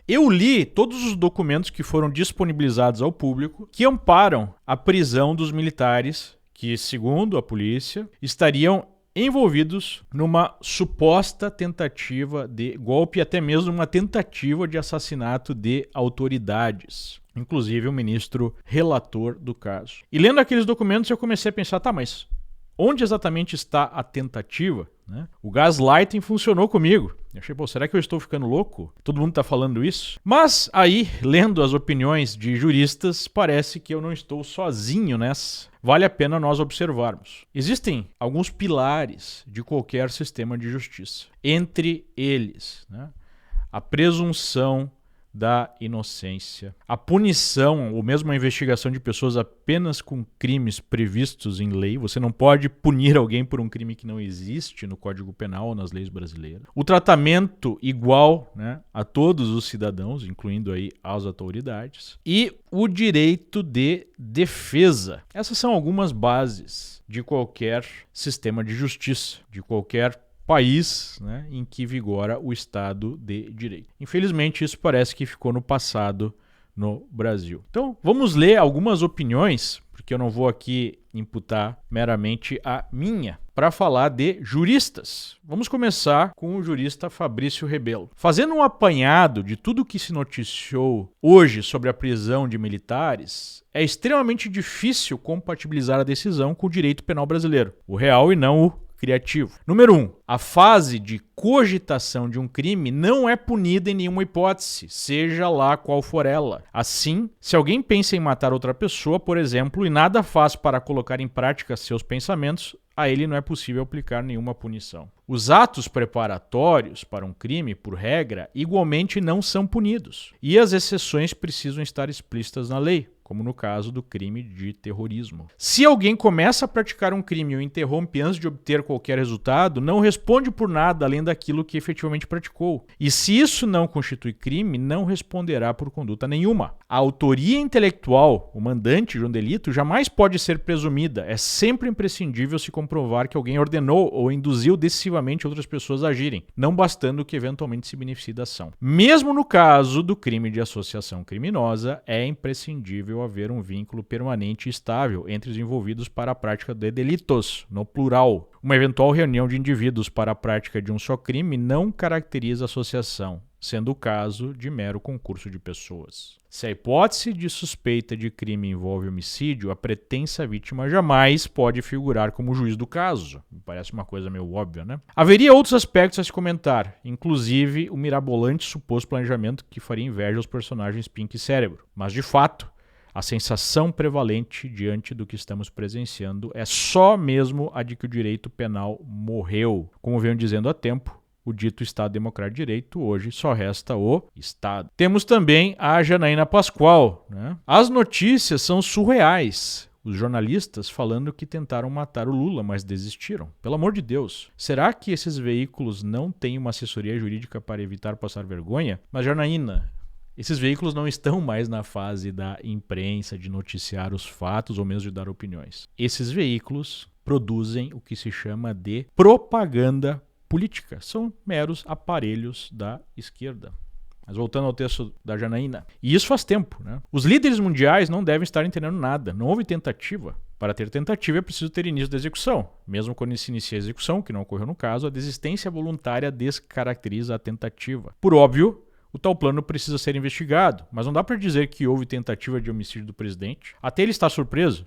Eu li todos os documentos que foram disponibilizados ao público que amparam a prisão dos militares que, segundo a polícia, estariam envolvidos numa suposta tentativa de golpe, até mesmo uma tentativa de assassinato de autoridades, inclusive o ministro relator do caso. E lendo aqueles documentos eu comecei a pensar, mas onde exatamente está a tentativa? Né? O gaslighting funcionou comigo. Eu achei, será que eu estou ficando louco? Todo mundo está falando isso? Mas aí, lendo as opiniões de juristas, parece que eu não estou sozinho nessa. Vale a pena nós observarmos. Existem alguns pilares de qualquer sistema de justiça. Entre eles, a presunção da inocência, a punição ou mesmo a investigação de pessoas apenas com crimes previstos em lei. Você não pode punir alguém por um crime que não existe no Código Penal ou nas leis brasileiras. O tratamento igual, a todos os cidadãos, incluindo aí as autoridades. E o direito de defesa. Essas são algumas bases de qualquer sistema de justiça, de qualquer país em que vigora o Estado de Direito. Infelizmente, isso parece que ficou no passado no Brasil. Então, vamos ler algumas opiniões, porque eu não vou aqui imputar meramente a minha, para falar de juristas. Vamos começar com o jurista Fabrício Rebelo. Fazendo um apanhado de tudo que se noticiou hoje sobre a prisão de militares, é extremamente difícil compatibilizar a decisão com o direito penal brasileiro, o real e não o criativo. Número 1. A fase de cogitação de um crime não é punida em nenhuma hipótese, seja lá qual for ela. Assim, se alguém pensa em matar outra pessoa, por exemplo, e nada faz para colocar em prática seus pensamentos, a ele não é possível aplicar nenhuma punição. Os atos preparatórios para um crime, por regra, igualmente não são punidos. E as exceções precisam estar explícitas na lei, como no caso do crime de terrorismo. Se alguém começa a praticar um crime ou interrompe antes de obter qualquer resultado, não responde por nada além daquilo que efetivamente praticou. E se isso não constitui crime, não responderá por conduta nenhuma. A autoria intelectual, o mandante de um delito, jamais pode ser presumida. É sempre imprescindível se comprovar que alguém ordenou ou induziu decisivamente outras pessoas a agirem, não bastando que eventualmente se beneficie da ação. Mesmo no caso do crime de associação criminosa, é imprescindível haver um vínculo permanente e estável entre os envolvidos para a prática de delitos, no plural. Uma eventual reunião de indivíduos para a prática de um só crime não caracteriza associação, sendo o caso de mero concurso de pessoas. Se a hipótese de suspeita de crime envolve homicídio, a pretensa vítima jamais pode figurar como juiz do caso. Me parece uma coisa meio óbvia, Haveria outros aspectos a se comentar, inclusive o mirabolante suposto planejamento que faria inveja aos personagens Pink e Cérebro. Mas, de fato, a sensação prevalente diante do que estamos presenciando é só mesmo a de que o direito penal morreu. Como venho dizendo há tempo, o dito Estado Democrático de Direito, hoje só resta o Estado. Temos também a Janaína Pascoal. As notícias são surreais. Os jornalistas falando que tentaram matar o Lula, mas desistiram. Pelo amor de Deus. Será que esses veículos não têm uma assessoria jurídica para evitar passar vergonha? Mas, Janaína, esses veículos não estão mais na fase da imprensa, de noticiar os fatos ou mesmo de dar opiniões. Esses veículos produzem o que se chama de propaganda política. São meros aparelhos da esquerda. Mas voltando ao texto da Janaína. E isso faz tempo, Os líderes mundiais não devem estar entendendo nada. Não houve tentativa. Para ter tentativa é preciso ter início da execução. Mesmo quando se inicia a execução, que não ocorreu no caso, a desistência voluntária descaracteriza a tentativa. Por óbvio, o tal plano precisa ser investigado, mas não dá para dizer que houve tentativa de homicídio do presidente. Até ele está surpreso.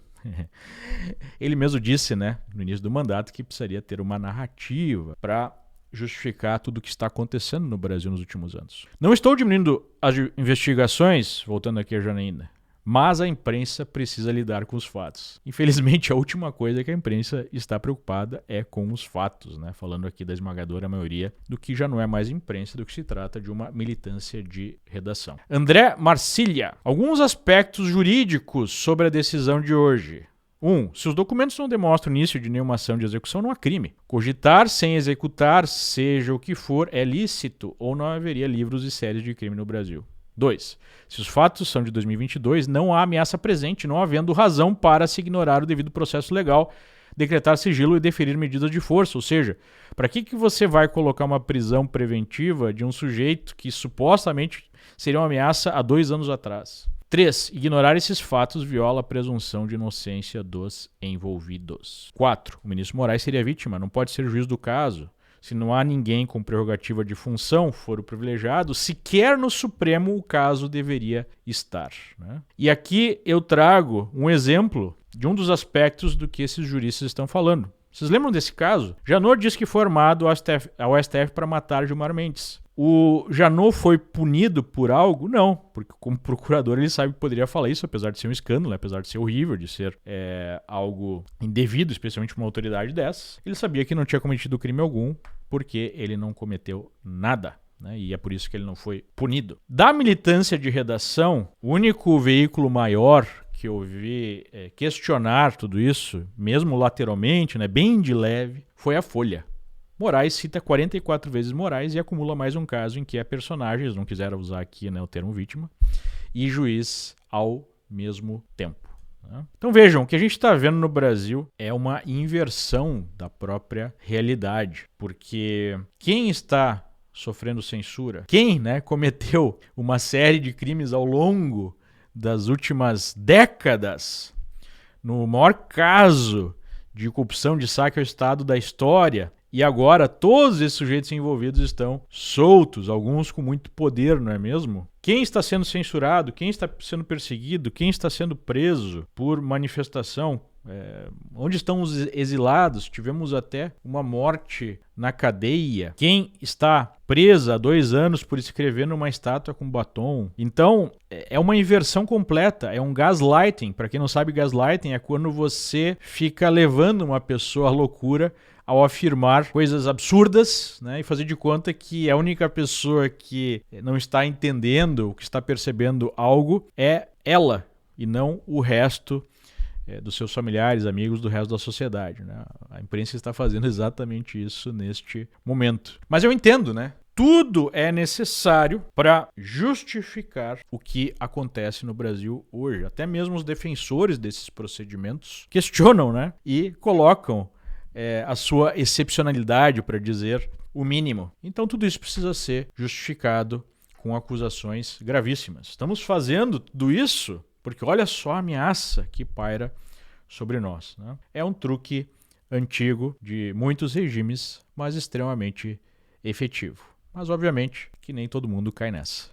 Ele mesmo disse, no início do mandato, que precisaria ter uma narrativa para justificar tudo o que está acontecendo no Brasil nos últimos anos. Não estou diminuindo as investigações, voltando aqui a Janaína, mas a imprensa precisa lidar com os fatos. Infelizmente, a última coisa que a imprensa está preocupada é com os fatos, Falando aqui da esmagadora maioria do que já não é mais imprensa, do que se trata de uma militância de redação. André Marcília. Alguns aspectos jurídicos sobre a decisão de hoje. 1. Se os documentos não demonstram início de nenhuma ação de execução, não há crime. Cogitar sem executar, seja o que for, é lícito ou não haveria livros e séries de crime no Brasil. 2. Se os fatos são de 2022, não há ameaça presente, não havendo razão para se ignorar o devido processo legal, decretar sigilo e deferir medidas de força. Ou seja, para que você vai colocar uma prisão preventiva de um sujeito que supostamente seria uma ameaça há 2 anos atrás? 3. Ignorar esses fatos viola a presunção de inocência dos envolvidos. 4. O ministro Moraes seria vítima, não pode ser juiz do caso. Se não há ninguém com prerrogativa de função, foro privilegiado, sequer no Supremo o caso deveria estar, né? E aqui eu trago um exemplo de um dos aspectos do que esses juristas estão falando. Vocês lembram desse caso? Janot diz que foi armado ao STF para matar Gilmar Mendes. O Janot foi punido por algo? Não, porque como procurador ele sabe que poderia falar isso, apesar de ser um escândalo, apesar de ser horrível, de ser algo indevido, especialmente para uma autoridade dessas. Ele sabia que não tinha cometido crime algum, porque ele não cometeu nada, né? E é por isso que ele não foi punido. Da militância de redação, o único veículo maior que eu vi questionar tudo isso, mesmo lateralmente, né, bem de leve, foi a Folha. Moraes cita 44 vezes Moraes e acumula mais um caso em que é personagem, eles não quiseram usar aqui, né, o termo vítima, e juiz ao mesmo tempo. Né? Então vejam, o que a gente está vendo no Brasil é uma inversão da própria realidade, porque quem está sofrendo censura, quem, né, cometeu uma série de crimes ao longo das últimas décadas, no maior caso de corrupção, de saque ao Estado da história, e agora todos esses sujeitos envolvidos estão soltos, alguns com muito poder, não é mesmo? Quem está sendo censurado, quem está sendo perseguido, quem está sendo preso por manifestação? Onde estão os exilados? Tivemos até uma morte na cadeia. Quem está presa há 2 anos por escrever numa estátua com batom? Então, é uma inversão completa, é um gaslighting. Para quem não sabe, gaslighting é quando você fica levando uma pessoa à loucura ao afirmar coisas absurdas, né, e fazer de conta que a única pessoa que não está entendendo, que está percebendo algo, é ela e não o resto dos seus familiares, amigos, do resto da sociedade, né? A imprensa está fazendo exatamente isso neste momento. Mas eu entendo, né? Tudo é necessário para justificar o que acontece no Brasil hoje. Até mesmo os defensores desses procedimentos questionam, né? E colocam a sua excepcionalidade, para dizer o mínimo. Então tudo isso precisa ser justificado com acusações gravíssimas. Estamos fazendo tudo isso porque olha só a ameaça que paira sobre nós, né? É um truque antigo de muitos regimes, mas extremamente efetivo. Mas obviamente que nem todo mundo cai nessa.